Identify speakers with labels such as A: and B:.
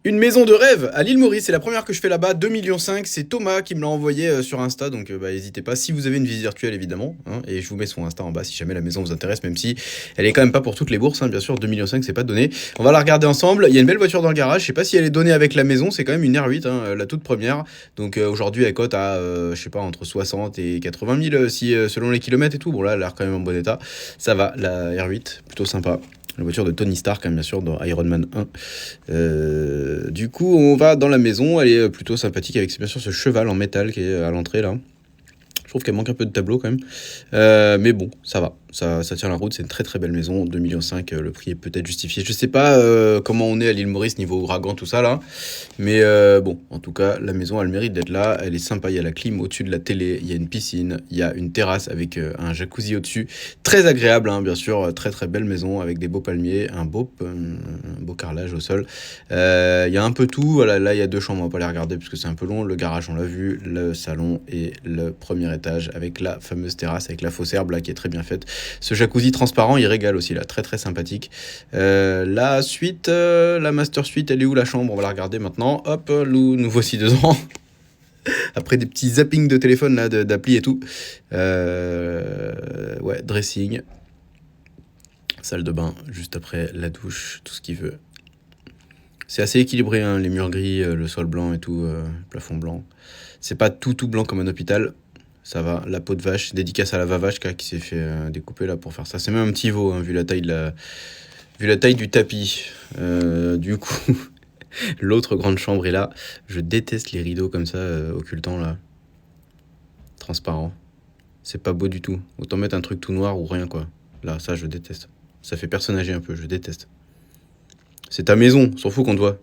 A: Une maison de rêve à l'île Maurice, c'est la première que je fais là-bas, 2,5 millions. C'est Thomas qui me l'a envoyé sur Insta, donc n'hésitez pas si vous avez une visite virtuelle évidemment, hein, et je vous mets son Insta en bas si jamais la maison vous intéresse, même si elle est quand même pas pour toutes les bourses, hein, bien sûr, 2,5 millions c'est pas donné. On va la regarder ensemble, il y a une belle voiture dans le garage, je sais pas si elle est donnée avec la maison, c'est quand même une R8, hein, la toute première, donc aujourd'hui elle cote à, je sais pas, entre 60 et 80 000 si, selon les kilomètres et tout, bon là elle a l'air quand même en bon état, ça va, la R8, plutôt sympa. La voiture de Tony Stark, hein, bien sûr, dans Iron Man 1. Du coup, on va dans la maison. Elle est plutôt sympathique avec, bien sûr, ce cheval en métal qui est à l'entrée, là. Je trouve qu'elle manque un peu de tableau, quand même. Mais bon, ça va. Ça tient la route. C'est une très, très belle maison. 2,5 millions, le prix est peut-être justifié. Je sais pas comment on est à l'île Maurice, niveau ouragan, tout ça, là. Mais bon, en tout cas, la maison, elle mérite d'être là. Elle est sympa. Il y a la clim au-dessus de la télé. Il y a une piscine. Il y a une terrasse avec un jacuzzi au-dessus. Très agréable, hein, bien sûr. Très, très belle maison avec des beaux palmiers. Un beau carrelage au sol. Il y a un peu tout. Voilà, là, il y a 2 chambres. On va pas les regarder parce que c'est un peu long. Le garage, on l'a vu. Le salon et le premier étage avec la fameuse terrasse avec la fausse herbe là qui est très bien faite. Ce jacuzzi transparent, il régale aussi là. Très, très sympathique. La suite, la master suite, elle est où la chambre? On va la regarder maintenant. Hop, nous voici dedans. Après des petits zappings de téléphone là, d'appli et tout. Ouais, dressing. Salle de bain, juste après la douche, tout ce qu'il veut. C'est assez équilibré, hein, les murs gris, le sol blanc et tout, plafond blanc. C'est pas tout blanc comme un hôpital. Ça va, la peau de vache, dédicace à la Vavachka qui s'est fait découper là pour faire ça. C'est même un petit veau, hein, vu la taille du tapis. Du coup, l'autre grande chambre est là. Je déteste les rideaux comme ça, occultants là, transparents. C'est pas beau du tout. Autant mettre un truc tout noir ou rien quoi. Là, ça je déteste. Ça fait personnager un peu, je déteste. C'est ta maison, s'en fout qu'on te voit.